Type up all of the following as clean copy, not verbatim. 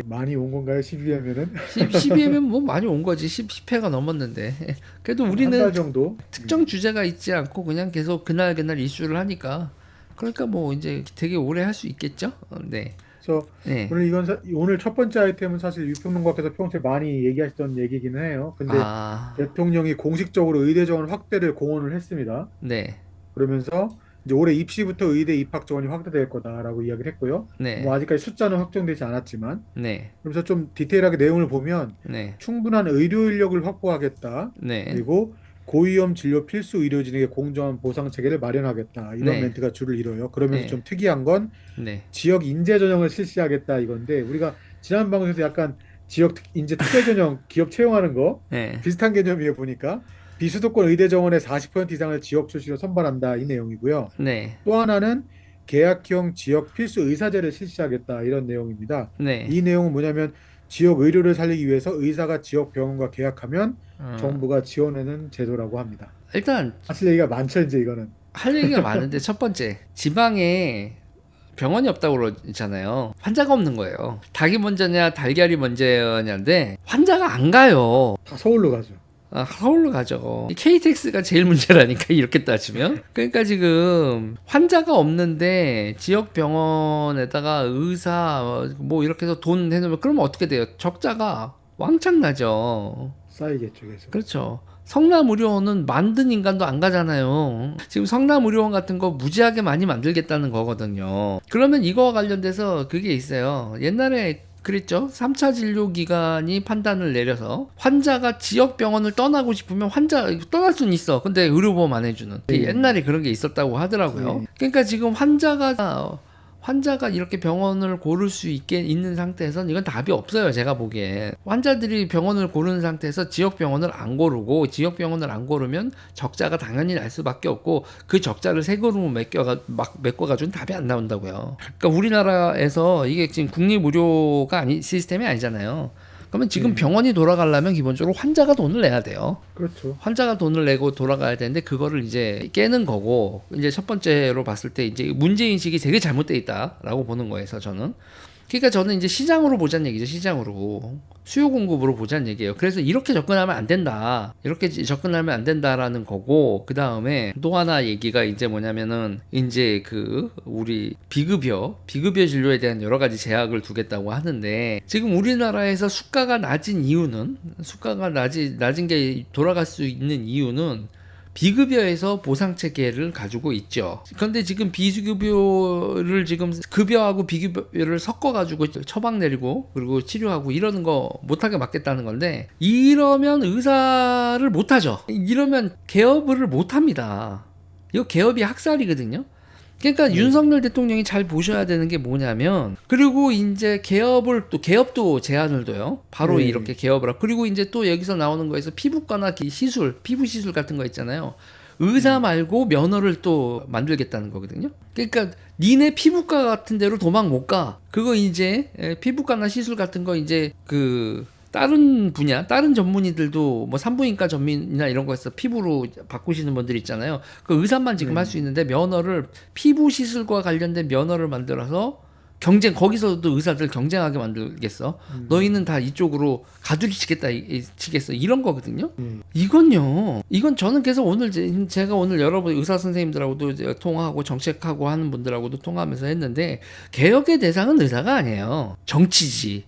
많이 온 건가요? 12회면은? 12회면 뭐 많이 온 거지. 10회가 넘었는데. 그래도 한 달 우리는 정도? 특정 주제가 있지 않고 그냥 계속 그날 그날 이슈를 하니까. 그러니까 뭐 이제 되게 오래 할 수 있겠죠? 네. 그래서 네. 오늘 첫 번째 아이템은 사실 유평론가께서 평소에 많이 얘기하시던 얘기기는 해요. 근데 아, 대통령이 공식적으로 의대 정원 확대를 공언을 했습니다. 네. 그러면서 이제 올해 입시부터 의대 입학 정원이 확대될 거다라고 이야기를 했고요. 뭐 네. 아직까지 숫자는 확정되지 않았지만, 네. 그러면서 좀 디테일하게 내용을 보면 네. 충분한 의료 인력을 확보하겠다. 네. 그리고 고위험 진료 필수 의료진에게 공정한 보상 체계를 마련하겠다. 이런 네. 멘트가 줄을 이뤄요. 그러면서 네. 좀 특이한 건 네. 지역 인재 전형을 실시하겠다 이건데, 우리가 지난 방송에서 약간 인재 특별 전형 기업 채용하는 거 네. 비슷한 개념이에요. 보니까 비수도권 의대 정원의 40% 이상을 지역 출시로 선발한다 이 내용이고요. 네. 또 하나는 계약형 지역 필수 의사제를 실시하겠다 이런 내용입니다. 네. 이 내용은 뭐냐면 지역 의료를 살리기 위해서 의사가 지역 병원과 계약하면 어, 정부가 지원하는 제도라고 합니다. 일단 사실 얘기가 많죠, 이제 이거는. 할 얘기가 많은데 첫 번째, 지방에 병원이 없다고 그러잖아요. 환자가 없는 거예요. 닭이 먼저냐, 달걀이 먼저냐인데 환자가 안 가요. 다 서울로 가죠. 서울로 가죠. KTX가 제일 문제라니까 이렇게 따지면. 그러니까 지금 환자가 없는데 지역 병원에다가 의사 뭐 이렇게 해서 돈 해놓으면 그러면 어떻게 돼요? 적자가 왕창 나죠. 쌓이겠죠, 계속. 그렇죠. 성남의료원은 만든 인간도 안 가잖아요. 지금 성남의료원 같은 거 무지하게 많이 만들겠다는 거거든요. 그러면 이거와 관련돼서 그게 있어요. 옛날에 그랬죠. 3차 진료 기관이 판단을 내려서 환자가 지역 병원을 떠나고 싶으면 환자 떠날 수는 있어. 근데 의료보험 안 해주는. 옛날에 그런 게 있었다고 하더라고요. 네. 그러니까 지금 환자가 이렇게 병원을 고를 수 있게 있는 상태에서는 이건 답이 없어요. 제가 보기에. 환자들이 병원을 고르는 상태에서 지역 병원을 안 고르고 지역 병원을 안 고르면 적자가 당연히 날 수밖에 없고 그 적자를 세금으로 메꿔가지고는 답이 안 나온다고요. 그러니까 우리나라에서 이게 지금 국립의료가 시스템이 아니잖아요. 그러면 지금 네. 병원이 돌아가려면 기본적으로 환자가 돈을 내야 돼요. 그렇죠. 환자가 돈을 내고 돌아가야 되는데 그거를 이제 깨는 거고 이제 첫 번째로 봤을 때 이제 문제 인식이 되게 잘못돼 있다라고 보는 거에서 저는 그러니까 저는 이제 시장으로 보자는 얘기죠. 시장으로 수요 공급으로 보자는 얘기예요. 그래서 이렇게 접근하면 안 된다. 이렇게 접근하면 안 된다라는 거고 그 다음에 또 하나 얘기가 이제 뭐냐면은 이제 그 우리 비급여 진료에 대한 여러 가지 제약을 두겠다고 하는데 지금 우리나라에서 수가가 낮은 게 돌아갈 수 있는 이유는 비급여에서 보상 체계를 가지고 있죠. 그런데 지금 비급여를 지금 급여하고 비급여를 섞어 가지고 처방 내리고 그리고 치료하고 이러는 거 못하게 막겠다는 건데 이러면 의사를 못 하죠. 이러면 개업을 못 합니다. 이거 개업이 학살이거든요. 그러니까 네. 윤석열 대통령이 잘 보셔야 되는 게 뭐냐면 그리고 이제 개업도 제한을 둬요. 바로 네. 이렇게 개업을 하고 그리고 이제 또 여기서 나오는 거에서 피부과나 피부 시술 같은 거 있잖아요. 의사 음. 말고 면허를 또 만들겠다는 거거든요. 그러니까 니네 피부과 같은 데로 도망 못 가. 그거 이제 피부과나 시술 같은 거 이제 그 다른 분야, 다른 전문의들도 뭐 산부인과 전문이나 이런 거에서 피부로 바꾸시는 분들 있잖아요. 그 의사만 지금 할 네. 수 있는데 면허를 피부 시술과 관련된 면허를 만들어서 거기서도 의사들 경쟁하게 만들겠어. 음. 너희는 다 이쪽으로 가두리 치겠어. 이런 거거든요. 네. 이건 저는 계속 제가 오늘 여러분 의사 선생님들하고도 이제 통화하고 정책하고 하는 분들하고도 통화하면서 했는데 개혁의 대상은 의사가 아니에요. 정치지.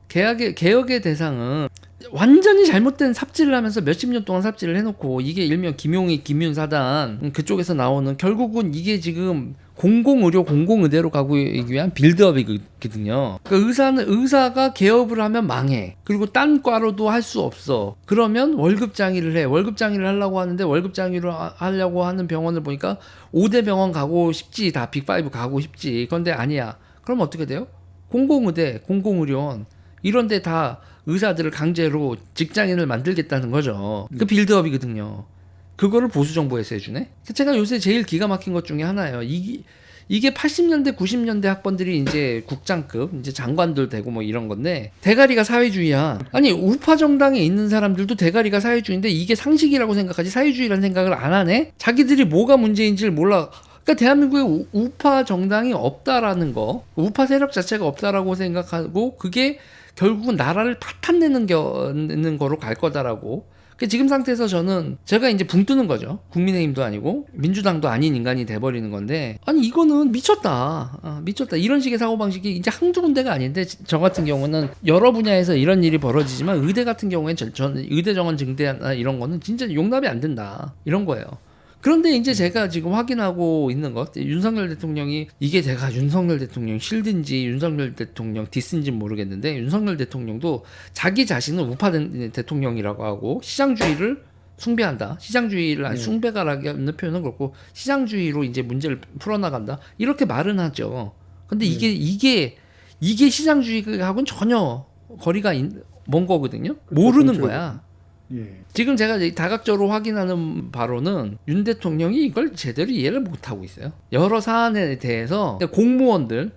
개혁의 대상은 완전히 잘못된 삽질을 하면서 몇십 년 동안 삽질을 해놓고 이게 일명 김윤 사단 그쪽에서 나오는 결국은 이게 지금 공공의료 공공의대로 가기 위한 빌드업이거든요. 그 의사가 개업을 하면 망해. 그리고 딴 과로도 할 수 없어. 그러면 월급 장의를 해. 월급 장의를 하려고 하는데 월급 장의를 하려고 하는 병원을 보니까 5대 병원 가고 싶지. 다 빅5 가고 싶지. 그런데 아니야. 그럼 어떻게 돼요? 공공의대, 공공의료원 이런데 다 의사들을 강제로 직장인을 만들겠다는 거죠. 그 빌드업이거든요. 그거를 보수 정부에서 해주네. 제가 요새 제일 기가 막힌 것 중에 하나예요. 이게 80년대, 90년대 학번들이 이제 국장급, 이제 장관들 되고 뭐 이런 건데, 대가리가 사회주의야. 아니, 우파 정당에 있는 사람들도 대가리가 사회주의인데, 이게 상식이라고 생각하지, 사회주의라는 생각을 안 하네? 자기들이 뭐가 문제인지를 몰라. 그러니까 대한민국에 우파 정당이 없다라는 거, 우파 세력 자체가 없다라고 생각하고 그게 결국은 나라를 파탄내는 거로 갈 거다라고. 그 지금 상태에서 저는 제가 이제 붕 뜨는 거죠. 국민의힘도 아니고 민주당도 아닌 인간이 돼버리는 건데, 아니 이거는 미쳤다. 미쳤다. 이런 식의 사고방식이 이제 한두 군데가 아닌데, 저 같은 경우는 여러 분야에서 이런 일이 벌어지지만 의대 같은 경우엔 저는 의대 정원 증대나 이런 거는 진짜 용납이 안 된다, 이런 거예요. 그런데 이제 제가 지금 확인하고 있는 것, 윤석열 대통령이, 이게 제가 윤석열 대통령 실드인지 윤석열 대통령 디스인지 모르겠는데, 윤석열 대통령도 자기 자신은 우파 대통령이라고 하고 시장주의를 숭배한다. 시장주의를 아니 숭배가라는 표현은 그렇고 시장주의로 이제 문제를 풀어나간다. 이렇게 말은 하죠. 근데 이게 시장주의하고는 전혀 거리가 먼 거거든요. 모르는 거야. 예. 지금 제가 다각적으로 확인하는 바로는 윤 대통령이 이걸 제대로 이해를 못하고 있어요. 여러 사안에 대해서 공무원들,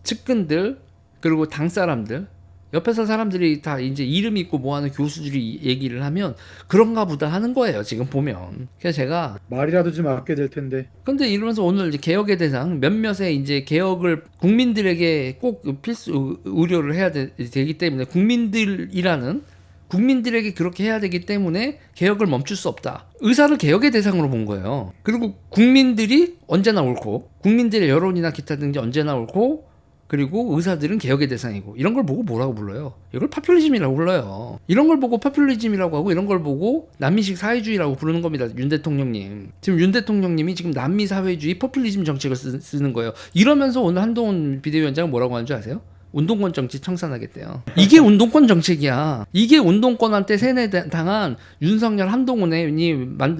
측근들, 그리고 당 사람들, 옆에서 사람들이 다 이제 이름 있고 뭐하는 교수들이 얘기를 하면 그런가 보다 하는 거예요, 지금 보면. 그래서 제가 말이라도 좀 아껴야 될 텐데. 근데 이러면서 오늘 이제 개혁의 대상 몇몇의 이제 개혁을 국민들에게 꼭 필수 의료를 해야 되기 때문에 국민들에게 그렇게 해야 되기 때문에 개혁을 멈출 수 없다. 의사를 개혁의 대상으로 본 거예요. 그리고 국민들이 언제나 옳고, 국민들의 여론이나 기타 등이 언제나 옳고, 그리고 의사들은 개혁의 대상이고, 이런 걸 보고 뭐라고 불러요? 이걸 파퓰리즘이라고 불러요. 이런 걸 보고 파퓰리즘이라고 하고, 이런 걸 보고 난미식 사회주의라고 부르는 겁니다. 윤 대통령님. 지금 윤 대통령님이 지금 난미 사회주의 포퓰리즘 정책을 쓰는 거예요. 이러면서 오늘 한동훈 비대위원장은 뭐라고 하는 줄 아세요? 운동권 정치 청산하겠대요. 이게 운동권 정책이야. 이게 운동권한테 세뇌당한 윤석열, 한동훈이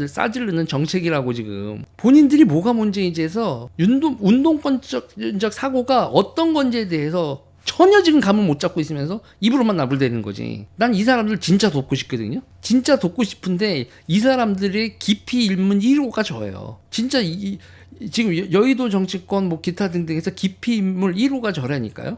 싸지르는 정책이라고. 지금 본인들이 뭐가 문제인지 해서 운동권적 사고가 어떤 건지에 대해서 전혀 지금 감을 못 잡고 있으면서 입으로만 나불대는 거지. 난 이 사람들 진짜 돕고 싶거든요. 진짜 돕고 싶은데 이 사람들의 깊이 읽는 1호가 저예요. 진짜 지금 여의도 정치권 뭐 기타 등등에서 깊이 인물 1호가 저라니까요.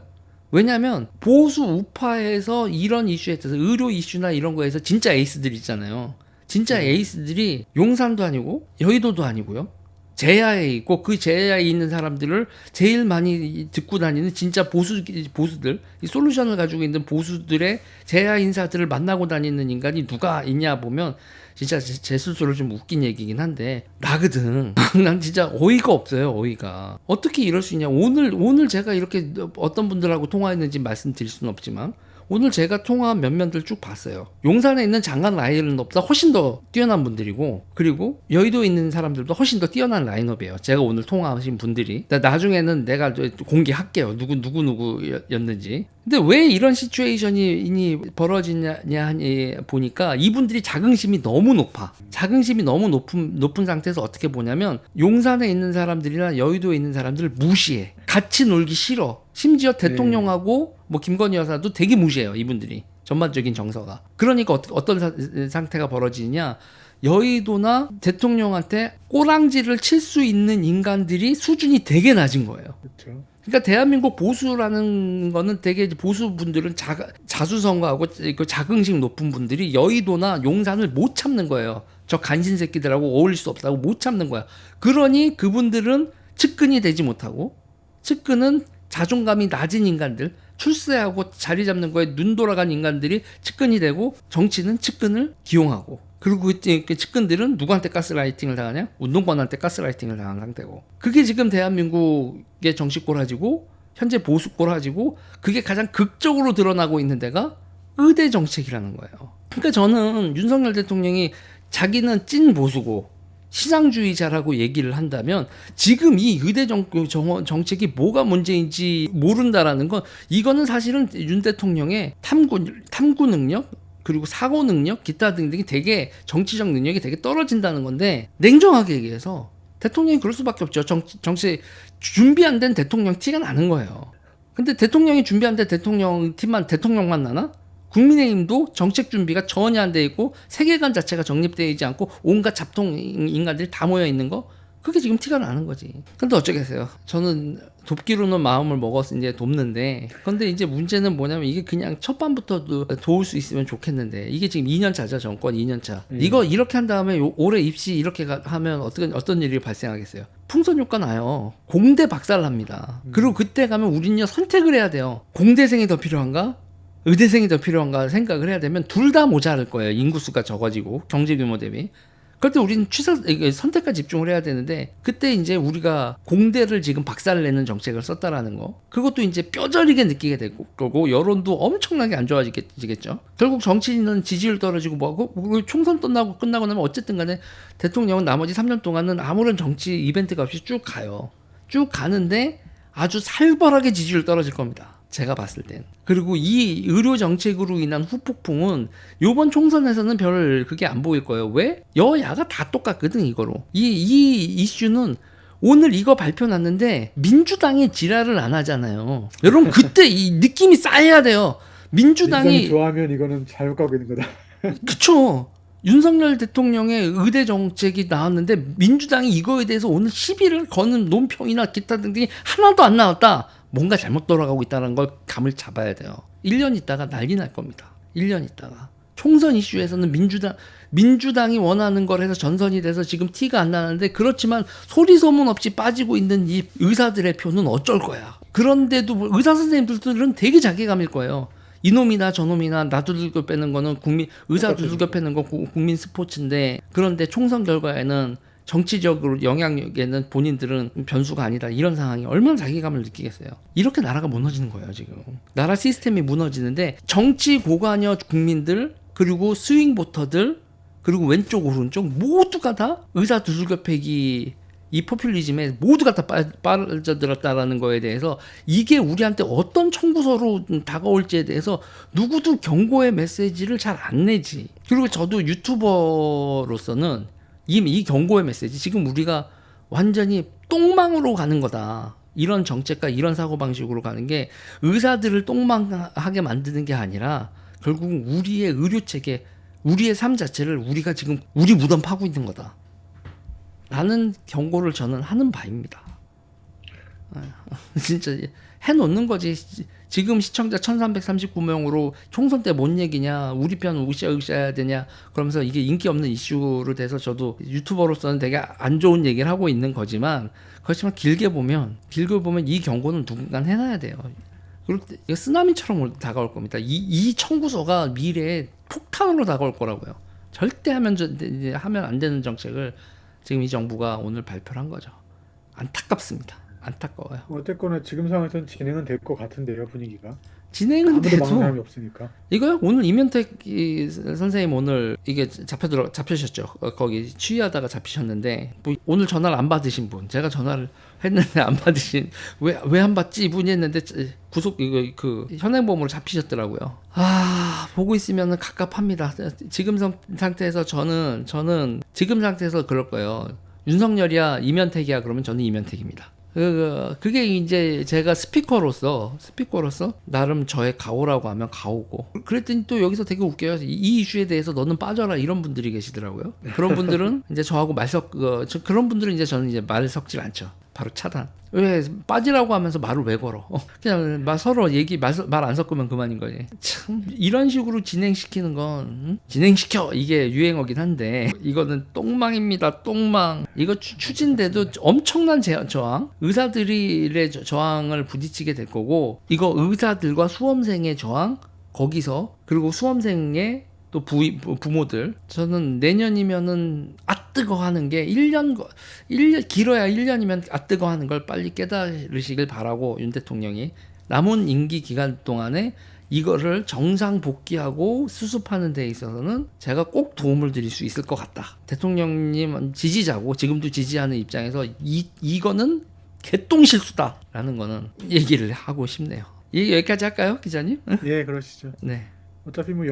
왜냐면 보수 우파에서 이런 이슈에 대해서, 의료 이슈나 이런 거에서 진짜 에이스들 있잖아요. 진짜 에이스들이 용산도 아니고 여의도도 아니고요. 제야에 있고, 그 제야에 있는 사람들을 제일 많이 듣고 다니는 진짜 보수들, 이 솔루션을 가지고 있는 보수들의 제야 인사들을 만나고 다니는 인간이 누가 있냐 보면 진짜 제 스스로 좀 웃긴 얘기긴 한데 나거든. 난 진짜 어이가 없어요. 어이가. 어떻게 이럴 수 있냐. 오늘 제가 이렇게 어떤 분들하고 통화했는지 말씀드릴 수는 없지만, 오늘 제가 통화한 몇몇들 쭉 봤어요. 용산에 있는 장관 라인업보다 훨씬 더 뛰어난 분들이고, 그리고 여의도에 있는 사람들도 훨씬 더 뛰어난 라인업이에요. 제가 오늘 통화하신 분들이. 나중에는 내가 공개할게요. 누구였는지. 근데 왜 이런 시츄에이션이 벌어지냐 보니까 이분들이 자긍심이 너무 높아. 자긍심이 너무 높은 상태에서 어떻게 보냐면, 용산에 있는 사람들이나 여의도에 있는 사람들을 무시해. 같이 놀기 싫어. 심지어 대통령하고 뭐 김건희 여사도 되게 무시해요, 이분들이. 전반적인 정서가. 그러니까 어떤 상태가 벌어지냐, 여의도나 대통령한테 꼬랑지를 칠 수 있는 인간들이 수준이 되게 낮은 거예요. 그렇죠. 그러니까 대한민국 보수라는 거는 되게, 보수분들은 자수성가하고 자긍심 높은 분들이 여의도나 용산을 못 참는 거예요. 저 간신 새끼들하고 어울릴 수 없다고 못 참는 거야. 그러니 그분들은 측근이 되지 못하고, 측근은 자존감이 낮은 인간들, 출세하고 자리 잡는 거에 눈 돌아간 인간들이 측근이 되고, 정치는 측근을 기용하고, 그리고 그 측근들은 누구한테 가스라이팅을 당하냐? 운동권한테 가스라이팅을 당한 상태고. 그게 지금 대한민국의 정치 꼬라지고, 현재 보수 꼬라지고, 그게 가장 극적으로 드러나고 있는 데가 의대 정책이라는 거예요. 그러니까 저는 윤석열 대통령이 자기는 찐 보수고 시장주의자라고 얘기를 한다면, 지금 이 의대 정책이 뭐가 문제인지 모른다라는 건, 이거는 사실은 윤 대통령의 탐구 능력, 그리고 사고 능력, 기타 등등이 되게, 정치적 능력이 되게 떨어진다는 건데, 냉정하게 얘기해서 대통령이 그럴 수밖에 없죠. 정치 준비 안 된 대통령 티가 나는 거예요. 근데 대통령이 준비 안 된 대통령만 나나? 국민의힘도 정책 준비가 전혀 안 돼 있고, 세계관 자체가 정립되어 있지 않고, 온갖 잡통 인간들이 다 모여 있는 거, 그게 지금 티가 나는 거지. 근데 어쩌겠어요. 저는 돕기로는 마음을 먹어서 이제 돕는데, 근데 이제 문제는 뭐냐면, 이게 그냥 첫 밤부터 도울 수 있으면 좋겠는데, 이게 지금 2년 차죠. 정권 2년 차. 이거 이렇게 한 다음에 올해 입시 이렇게 하면 어떤 일이 발생하겠어요? 풍선 효과 나요. 공대 박살납니다. 그리고 그때 가면 우리는요 선택을 해야 돼요. 공대생이 더 필요한가? 의대생이 더 필요한가 생각을 해야 되면 둘 다 모자랄 거예요. 인구수가 적어지고 경제 규모 대비. 그럴 때 우리는 선택과 집중을 해야 되는데 그때 이제 우리가 공대를 지금 박살내는 정책을 썼다라는 거 그것도 이제 뼈저리게 느끼게 될 거고 여론도 엄청나게 안 좋아지겠죠. 결국 정치인은 지지율 떨어지고 뭐 총선 끝나고 나면 어쨌든 간에 대통령은 나머지 3년 동안은 아무런 정치 이벤트가 없이 쭉 가요. 쭉 가는데 아주 살벌하게 지지율 떨어질 겁니다. 제가 봤을 땐. 그리고 이 의료 정책으로 인한 후폭풍은 요번 총선에서는 별 그게 안 보일 거예요. 왜? 여야가 다 똑같거든 이거로. 이 이슈는 오늘 이거 발표 났는데 민주당이 지랄을 안 하잖아요. 여러분 그때 이 느낌이 쌓여야 돼요. 민주당이 좋아하면 이거는 잘못 가고 있는 거다. 그쵸. 윤석열 대통령의 의대 정책이 나왔는데 민주당이 이거에 대해서 오늘 시비를 거는 논평이나 기타 등등이 하나도 안 나왔다. 뭔가 잘못 돌아가고 있다는 걸 감을 잡아야 돼요. 1년 있다가 난리 날 겁니다. 1년 있다가. 총선 이슈에서는 민주당이 원하는 걸 해서 전선이 돼서 지금 티가 안 나는데 그렇지만 소리 소문 없이 빠지고 있는 이 의사들의 표는 어쩔 거야. 그런데도 의사 선생님들은 되게 자괴감일 거예요. 이놈이나 저놈이나 나 두들겨 빼는 거는 의사 두들겨 빼는 거 국민 스포츠인데 그런데 총선 결과에는 정치적으로 영향력에는 본인들은 변수가 아니다. 이런 상황이 얼마나 자괴감을 느끼겠어요. 이렇게 나라가 무너지는 거예요, 지금. 나라 시스템이 무너지는데 정치 고관여 국민들 그리고 스윙 보터들 그리고 왼쪽 오른쪽 모두가 다 의사 두들겨 패기 이 포퓰리즘에 모두가 다 빠져들었다라는 거에 대해서 이게 우리한테 어떤 청구서로 다가올지에 대해서 누구도 경고의 메시지를 잘 안 내지. 그리고 저도 유튜버로서는 이미 이 경고의 메시지 지금 우리가 완전히 똥망으로 가는 거다. 이런 정책과 이런 사고방식으로 가는 게 의사들을 똥망하게 만드는 게 아니라 결국 우리의 의료체계 우리의 삶 자체를 우리가 지금 우리 무덤 파고 있는 거다. 라는 경고를 저는 하는 바입니다. 진짜 해놓는 거지. 지금 시청자 1339명으로 총선 때 뭔 얘기냐 우리 편 으쌰으쌰해야 되냐 그러면서 이게 인기 없는 이슈로 돼서 저도 유튜버로서는 되게 안 좋은 얘기를 하고 있는 거지만 그렇지만 길게 보면 이 경고는 누군가 해놔야 돼요. 그리고 이거 쓰나미처럼 다가올 겁니다. 이 청구서가 미래에 폭탄으로 다가올 거라고요. 절대 하면 안 되는 정책을 지금 이 정부가 오늘 발표를 한 거죠. 안타깝습니다. 안타까워요. 어쨌거나 지금 상황에서는 진행은 될 것 같은데요, 분위기가. 진행은 아무도 돼도 막는 사람이 없으니까. 이거요? 오늘 이면택 선생님 오늘 이게 잡히셨죠? 거기 취하다가 잡히셨는데 뭐 오늘 전화를 안 받으신 분, 제가 전화를 했는데 안 받으신 왜 안 받지 이분이 했는데 구속 이거 그 현행범으로 잡히셨더라고요. 아 보고 있으면은 갑갑합니다. 지금 상태에서 저는 지금 상태에서 그럴 거예요. 윤석열이야 이면택이야 그러면 저는 이면택입니다. 그게 이제 제가 스피커로서 나름 저의 가오라고 하면 가오고 그랬더니 또 여기서 되게 웃겨요. 이 이슈에 대해서 너는 빠져라 이런 분들이 계시더라고요. 그런 분들은 이제 저하고 그런 분들은 이제 저는 이제 말을 섞질 않죠. 바로 차단. 왜 빠지라고 하면서 말을 왜 걸어? 그냥 서로 말 안 섞으면 그만인 거지. 참 이런 식으로 진행시키는 건 진행시켜 이게 유행어긴 한데 이거는 똥망입니다. 똥망. 이거 추진돼도 엄청난 저항. 의사들의 저항을 부딪히게 될 거고 이거 의사들과 수험생의 저항 거기서 그리고 수험생의 또 부모들 저는 내년이면은 뜨거 하는 게 1년 길어야 1년이면 뜨거 하는 걸 빨리 깨달으시길 바라고 윤 대통령이 남은 임기 기간 동안에 이거를 정상 복귀하고 수습하는 데 있어서는 제가 꼭 도움을 드릴 수 있을 것 같다. 대통령님 지지자고 지금도 지지하는 입장에서 이거는 개똥실수다라는 거는 얘기를 하고 싶네요. 여기까지 할까요, 기자님? 예, 그러시죠. 네. 어차피 뭐